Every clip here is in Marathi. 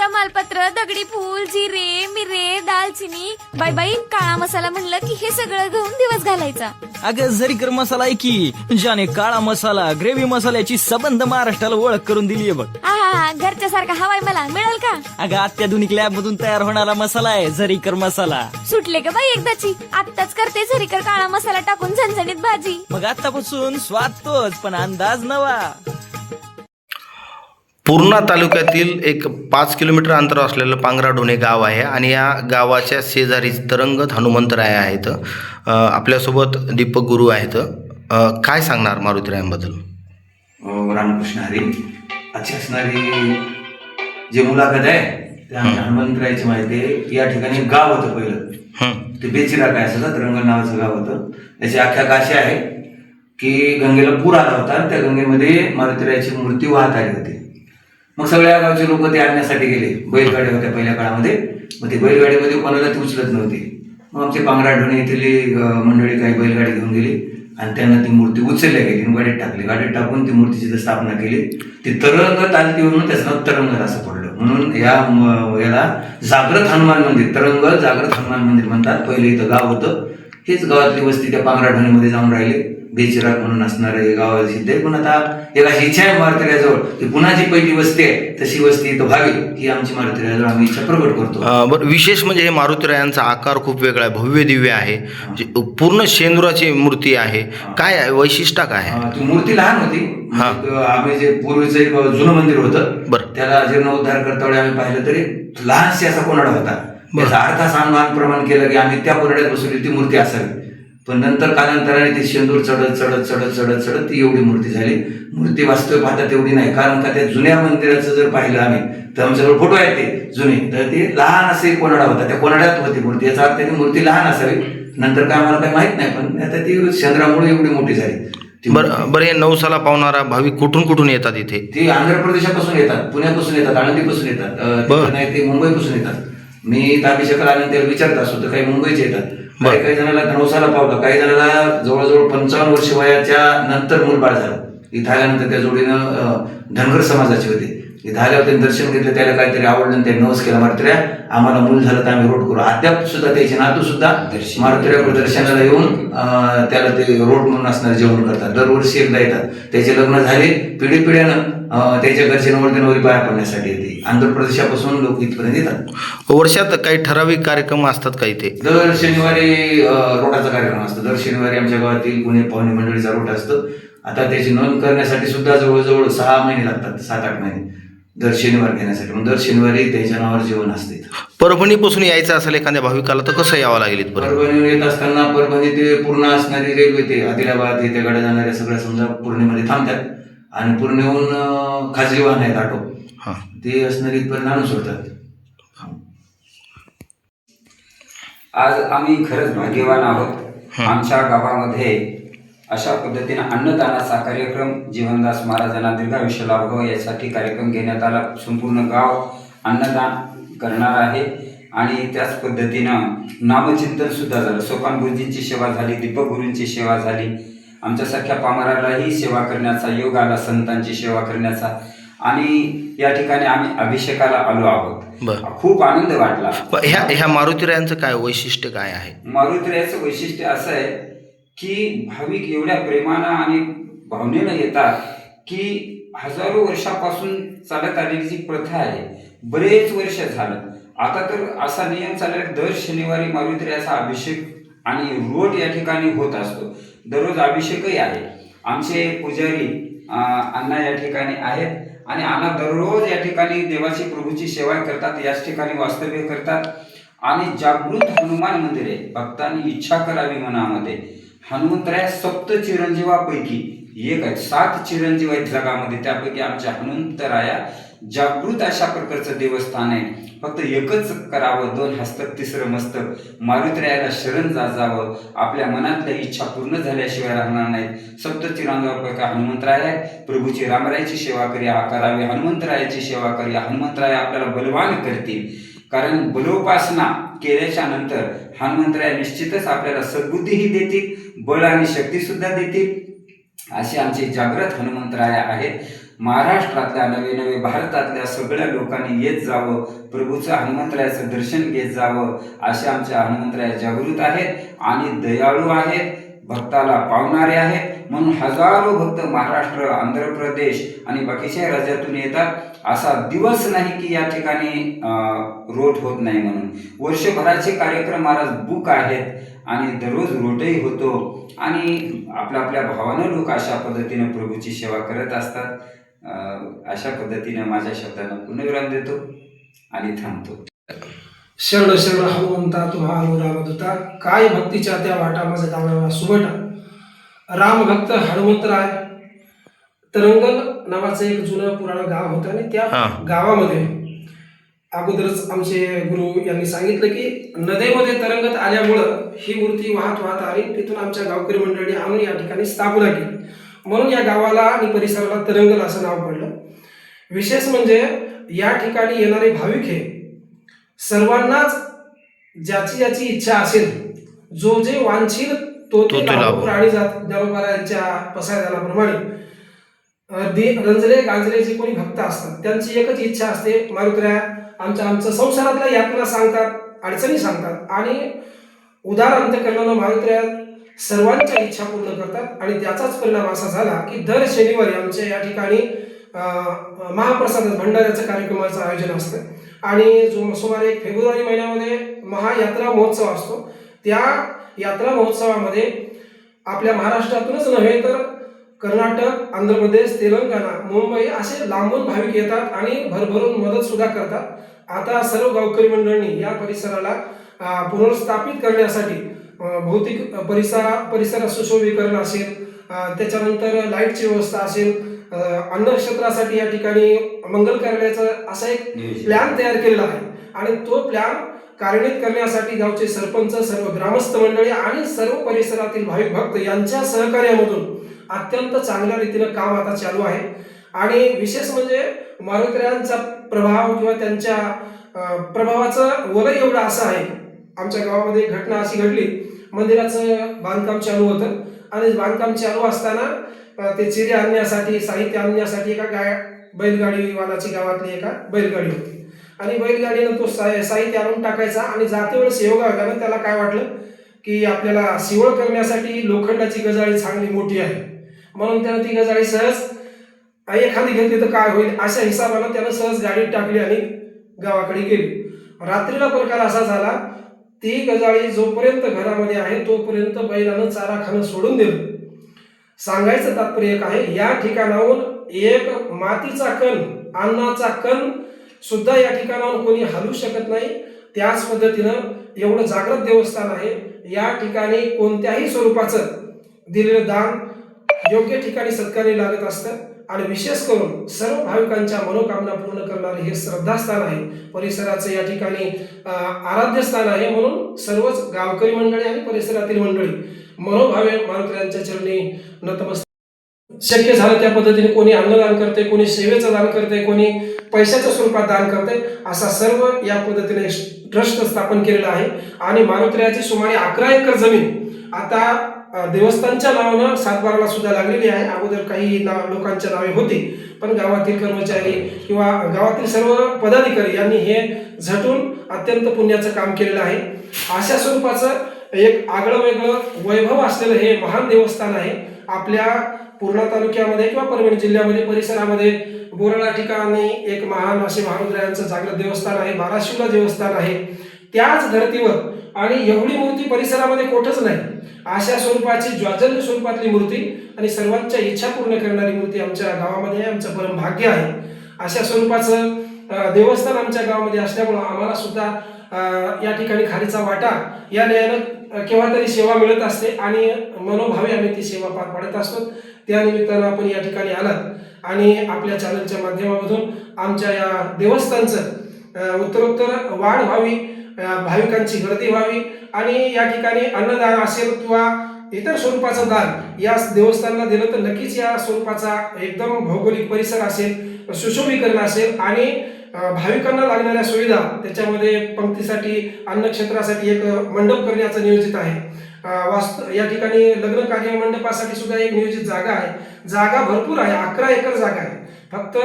तमालपत्र, दगडी फूल, जिरे, मिरे, दालचिनी, बाई बाई काळा मसाला म्हणलं की हे सगळं घेऊन दिवस घालायचा. अगं झरीकर मसाला आहे की, ज्याने काळा मसाला ग्रेव्ही मसाल्याची सबंध महाराष्ट्राला ओळख करून दिलीये बघ. हा घरच्या सारखा हवाय मला मिळेल का? अगं अत्याधुनिक लॅब मधून तयार होणारा मसाला आहे झरीकर मसाला. सुटले का बाई एकदाची? आत्ताच करते झरीकर काळा मसाला टाकून झणझणीत भाजी. मग आतापासून स्वाद तोच पण अंदाज नवा. पूर्णा तालुक्यातील एक 5 किलोमीटर अंतर असलेलं पांगराढोणे गाव आहे आणि या गावाच्या शेजारीच तरंगत हनुमंतराय आहेत. आपल्यासोबत दीपक गुरु आहेत. काय सांगणार मारुतीरायांबद्दल? रामकृष्ण हरी. आजची असणारी जे मुलाखत आहे त्या हनुमंतरायची माहिती आहे. या ठिकाणी गाव होतं पहिलं, ते बेचिरा काय असं तरंगत नावाचं गाव होतं. त्याची आख्या काशी आहे की गंगेला पूर आला होता, त्या गंगेमध्ये मारुतीरायाची मूर्ती वाहत आली होती. मग सगळ्या गावचे लोक ते आणण्यासाठी गेले. बैलगाडी होत्या पहिल्या काळामध्ये, मग ती बैलगाडीमध्ये कोणाला ती उचलत नव्हती. मग आमचे पांगराढोणे येथील मंडळी काही बैलगाडी घेऊन गेली आणि त्यांना ती मूर्ती उचलल्या गेली आणि गाडीत टाकली. गाडीत टाकून ती मूर्तीची जर स्थापना केली, ती तरंगत आली म्हणून त्याचं नाव तरंगत असं पडलं. म्हणून याला जागृत हनुमान मंदिर, तरंगत जागृत हनुमान मंदिर म्हणतात. पहिले इथं गाव होतं, हेच गावातली वस्ती त्या पांगराढोणीमध्ये जाऊन राहिले. बेचिराग म्हणून असणारं हे गाव सिद्ध आहे. पण आता एक अशी इच्छा आहे मारुतीरायाजवळ की पुन्हा जी पहिली वस्ती आहे तशी वस्ती इथं व्हावी, ही आमची मारुतीरायाजवळ आम्ही इच्छा प्रकट करतो. बरं, विशेष म्हणजे हे मारुतीरायांचा आकार खूप वेगळा आहे, भव्य दिव्य आहे, पूर्ण शेंदुराची मूर्ती आहे. काय आहे वैशिष्ट्य काय आहे? ती मूर्ती लहान होती. आम्ही जे पूर्वीचं एक जुनं मंदिर होतं, बरं, त्याला जीर्णोद्धार करता वेळी आम्ही पाहिलं तरी लहानशी असा कोनाडा होता. त्याचा अर्थात प्रमाण केलं की आम्ही त्या कोनाड्यात बसवली ती मूर्ती असावी. पण नंतर कालांतराने ती शेंदूर चढत चढत चढत चढत चढत ती एवढी मूर्ती झाली. मूर्ती वास्तव पाहता तेवढी नाही, कारण का त्या जुन्या मंदिराचं जर पाहिलं आम्ही तर आमच्याकडे फोटो आहेत ते जुने, तर ते लहान असे कोनाडा होता, त्या कोनाड्यात होती मूर्ती. याचा अर्थ त्याने मूर्ती लहान असावी. नंतर काय आम्हाला काही माहित नाही, पण आता ती चंद्रामुळे एवढी मोठी झाली. बरं, हे नवसाला पावणारा भाविक कुठून कुठून येतात इथे? ते आंध्र प्रदेशापासून येतात, पुण्यापासून येतात, आळंदीपासून येतात, नाही ते मुंबईपासून येतात. मी अभिषेकाला आनंद त्याला विचारत असतो तर काही मुंबईचे येतात, काही जणांना नवसाला पावलं, काही जणांना जवळजवळ 55 वर्ष वयाच्या नंतर मूलबाळ झालं. इथं आल्यानंतर त्या जोडीनं धनगर समाजाची होती. इथं आल्यावर त्यांनी दर्शन घेतलं, त्याला काहीतरी आवडलं, त्यांनी नवस केला, मारुतीराया आम्हाला मूल झालं तर आम्ही रोड करू. अद्याप सुद्धा त्याचे नातू सुद्धा मारुतीरायाकडे दर्शनाला येऊन त्याला ते रोड म्हणून असणार जेवण करतात. दरवर्षी एकदा येतात. त्याचे लग्न झाले, पिढीपिढ्यानं त्याच्या घरचे नवरी पाया पडण्यासाठी येते. आंध्र प्रदेशापासून लोक इथपर्यंत येतात. वर्षात काही ठराविक कार्यक्रम असतात का इथे? दर शनिवारी रोटाचा कार्यक्रम असतो. दर शनिवारी आमच्या गावातील पुणे पाहुणे मंडळीचा रोट असतो. आता त्याची नोंद करण्यासाठी सुद्धा जवळजवळ 6 महिने लागतात, 7-8 महिने दर शनिवार घेण्यासाठी. मग दर शनिवारी त्यांच्या नावावर जेवण असते. परभणीपासून यायचं असेल एखाद्या भाविकाला तर कसं यावं लागेल? परभणीहून येत असताना परभणी ते पूर्ण असणारी रेल्वे, ते आदिलाबाद इथे गाड्या जाणाऱ्या सगळ्या समजा पूर्णेमध्ये थांबतात आणि पूर्णेहून खाजगी वाहन आहेत, ऑटो, ते असणारी इथपर्यंत आणून सोडतात. आज आम्ही खरंच भाग्यवान आहोत. आमच्या गावामध्ये अशा पद्धतीने अन्नदानाचा कार्यक्रम जीवनदास महाराजांना दीर्घायुष्य लाभावं यासाठी कार्यक्रम घेण्यात आला. संपूर्ण गाव अन्नदान करणार आहे आणि त्याच पद्धतीनं नामचिंतन सुद्धा झालं. सोपान गुरुजींची सेवा झाली, दीपक गुरूंची सेवा झाली. आमच्यासारख्या पामरालाही सेवा करण्याचा योग आला, संतांची सेवा करण्याचा. आणि या ठिकाणी आम्ही अभिषेकाला आलो आहोत. खूप आनंद वाटला. ह्या मारुतीरायांचं काय वैशिष्ट्य काय आहे? मारुतीरायाचं वैशिष्ट्य असं आहे की भाविक एवढ्या प्रेमानं आणि भावनेनं येतात की हजारो वर्षापासून चालत आलेली जी प्रथा आहे, बरेच वर्ष झालं. आता तर असा नियम चालला दर शनिवारी मारुतीरायाचा अभिषेक आणि रोट या ठिकाणी होत असतो. दररोज अभिषेकही आहे. आमचे पुजारी अण्णा या ठिकाणी आहेत आणि अण्णा दररोज या ठिकाणी देवाची प्रभूची सेवा करतात, याच ठिकाणी वास्तव्य करतात. आणि जागृत हनुमान मंदिर आहे. भक्तांनी इच्छा करावी मनामध्ये. हनुमंतराया 7 चिरंजीवापैकी एक आहेत. 7 चिरंजीव आहेत जगामध्ये, त्यापैकी आमच्या हनुमंतराया जागृत अशा प्रकारचं देवस्थान आहे. फक्त एकच करावं, 2 हस्तक 3रं मस्तक. मारुतीरायाला शरण जावं, आपल्या मनातल्या इच्छा पूर्ण झाल्याशिवाय राहणार नाहीत. 7 चिरंजीवापैकी हनुमंतराय आहेत. प्रभूची रामरायाची सेवा करावी, हनुमंतरायाची सेवा करूया. हनुमंतराय आपल्याला बलवान करतील, कारण बलोपासना केल्याच्या नंतर हनुमंतराय निश्चितच आपल्याला सद्बुद्धीही देतील, बळ आणि शक्ती सुद्धा देतील. असे आमचे जागृत हनुमंतराय आहेत. महाराष्ट्रातल्या नवे नवे भारतातल्या सगळ्या लोकांनी येत जावं, प्रभूचं हनुमंतरायाचं दर्शन घेत जावं, असे आमच्या हनुमंतराया जागृत आहेत आणि दयाळू आहेत, भक्ताला पावणारे आहेत. म्हणून हजारो भक्त महाराष्ट्र, आंध्र प्रदेश आणि बाकीच्या राज्यातून येतात. असा दिवस नाही की या ठिकाणी रोट होत नाही. म्हणून वर्षभराचे कार्यक्रम महाराज बुक आहेत आणि दररोज रोटही होतो आणि आपल्या आपल्या भावानं लोक अशा पद्धतीनं प्रभूची सेवा करत असतात. अशा पद्धतीनं माझ्या शब्दांना पूर्णविराम देतो आणि थांबतो. शरण शरण हनुमंता तुम्हा अनुरामदूता, काय भक्तीच्या त्या वाटा माझा दावणारा सुबटा. राम भक्त हनुमंतराय तरंगल नावाचं एक जुनं पुराण गाव होतं आणि त्या गावामध्ये अगोदरच आमचे गुरु यांनी सांगितलं की नदीमध्ये तरंगत आल्यामुळं ही मूर्ती वाहत वाहत आली. तिथून आमच्या गावकरी मंडळी आणून या ठिकाणी स्थापना केली, म्हणून या गावाला आणि परिसराला तरंगल असं नाव पडलं. विशेष म्हणजे या ठिकाणी येणारे भाविक हे सर्वांनाच ज्याची ज्याची इच्छा असेल, जो जे वांछील तो ते लाभो. प्राणी ज्ञानोबारायांच्या पसायदानाप्रमाणे रंजले गांजले जे कोणी भक्त असतात त्यांची एकच इच्छा असते, मारुतराया आमच्या संसारातल्या यातना सांगतात, अडचणी सांगतात आणि उदार अंतकरणानं मारुतराया सर्वांच्या इच्छा पूर्ण करतात. आणि त्याचाच परिणाम असा झाला की दर शनिवारी आमच्या या ठिकाणी महाप्रसाद भंडाऱ्याचं कार्यक्रमाचं आयोजन असतं आणि जो सुमारे फेब्रुवारी महिन्यामध्ये महायात्रा महोत्सव असतो. त्या यात्रा महोत्सवामध्ये आपल्या महाराष्ट्रातूनच नव्हे तर कर्नाटक, आंध्र प्रदेश, तेलंगणा, मुंबई असे लांबून भाविक येतात आणि भरभरून मदत सुद्धा करतात. आता सर्व गावकरी मंडळांनी या परिसराला पुनर्स्थापित करण्यासाठी भौतिक परिसर सुशोभीकरण असेल, त्याच्यानंतर लाईटची व्यवस्था असेल, अन्न क्षेत्रासाठी या ठिकाणी मंगल कार्यालयाचा असा एक प्लॅन तयार केलेला आहे आणि तो प्लॅन कार्यान्वित करण्यासाठी गावचे सरपंच, सर्व ग्रामस्थ मंडळी आणि सर्व परिसरातील भाविक भक्त यांच्या सहकार्यामधून अत्यंत चांगल्या रीतीनं काम आता चालू आहे. आणि विशेष म्हणजे मारुतरायांचा प्रभाव किंवा त्यांच्या प्रभावाचं वलय एवढं असं आहे. आमच्या गावामध्ये एक घटना अशी घडली, मंदिराचं बांधकाम चालू होतं आणि बांधकाम चालू असताना ते चिरे आणण्यासाठी, साहित्य आणण्यासाठी एका बैलगाडीवालाची गावातली एका बैलगाडी होती आणि बैलगाडीनं तो साहित्य आणून टाकायचा आणि जाते वेळेस योगायोगानं त्याला काय वाटलं की आपल्याला शिवळ करण्यासाठी लोखंडाची गजाळी चांगली मोठी आहे, म्हणून त्यानं ती गजाळी सहज एखादी घेतली तर काय होईल अशा हिसाबानं त्यानं सहज गाडीत टाकली आणि गावाकडे गेली. रात्रीला प्रकार असा झाला, ती गजाळी जोपर्यंत घरामध्ये आहे तोपर्यंत बैलानं चारा खाणं सोडून दिलं. सांगायचं तात्पर्य एक आहे, या ठिकाणाहून एक मातीचा कण, अन्नाचा कण सुद्धा या ठिकाणाहून कोणी हलवू शकत नाही. त्याच पद्धतीनं एवढं जागृत देवस्थान आहे. या ठिकाणी कोणत्याही स्वरूपाचं दिलेलं दान योग्य ठिकाणी सत्कार्य लागत असतं आणि विशेष करून सर्व भाविकांच्या मनोकामना पूर्ण करणारे हे श्रद्धास्थान आहे. परिसराचं या ठिकाणी आराध्य स्थान आहे. म्हणून सर्वच गावकरी मंडळी आणि परिसरातील मंडळी मनोभावे मारुतरायांच्या चरणी नतमस्तक. शक्य झालं त्या पद्धतीने कोणी अन्नदान करते, कोणी सेवेचं दान करते, कोणी पैशाच्या स्वरूपात दान करते. असा सर्व या पद्धतीने ट्रस्ट स्थापन केलेला आहे आणि मारुतरायाची सुमारे 11 एकर जमीन आता देवस्थानच्या नावानं सातबाराला सुद्धा लागलेली आहे. अगोदर काही लोकांच्या नावे होती, पण गावातील कर्मचारी किंवा गावातील सर्व पदाधिकारी यांनी हे झटून अत्यंत पुण्याचं काम केलेलं आहे. अशा स्वरूपाचं एक आगळं वेगळं वैभव असलेलं हे महान देवस्थान आहे. आपल्या पूर्णा तालुक्यामध्ये किंवा परभणी जिल्ह्यामध्ये परिसरामध्ये बोराळा ठिकाणी एक महान असे मारुतरायांचं जागृत देवस्थान आहे, बाराशिवला देवस्थान आहे. त्याच धर्तीवर आणि एवढी मूर्ती परिसरामध्ये कुठंच नाही, अशा स्वरूपाची ज्वाजल्य स्वरूपातली मूर्ती आणि सर्वांच्या इच्छा पूर्ण करणारी मूर्ती आमच्या गावामध्ये आहे. आमचं परम भाग्य आहे. अशा स्वरूपाचं देवस्थान आमच्या गावामध्ये असल्यामुळं आम्हाला सुद्धा या ठिकाणी खालीचा वाटा या न्यायानं केव्हा तरी सेवा मिळत असते आणि मनोभावे आम्ही ती सेवा पार पाडत असतो. त्या निमित्तानं आपण या ठिकाणी आलात आणि आपल्या चॅनलच्या माध्यमामधून आमच्या या देवस्थानचं उत्तरोत्तर वाढ व्हावी, भाविकांची गर्दी व्हावी आणि या ठिकाणी अन्नदान असेल किंवा इतर स्वरूपाचं दान या देवस्थानाला दिलं तर नक्कीच या स्वरूपाचा एकदम भौगोलिक परिसर असेल, सुशोभीकरण असेल आणि भाविकांना लागणाऱ्या सुविधा, त्याच्यामध्ये पंक्तीसाठी अन्नक्षेत्रासाठी एक मंडप करण्याचं नियोजित आहे. या ठिकाणी लग्न कार्य मंडपासाठी सुद्धा एक नियोजित जागा आहे. जागा भरपूर आहे, 11 एकर जागा आहे. फक्त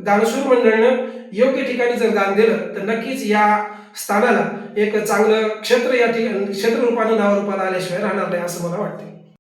दानशूर मंडळानं योग्य ठिकाणी जर दान दिलं तर नक्कीच या स्थानाला एक चांगलं क्षेत्र या ठिकाणी क्षेत्ररूपानं नावरूपाला आल्याशिवाय राहणार नाही असं मला वाटतं.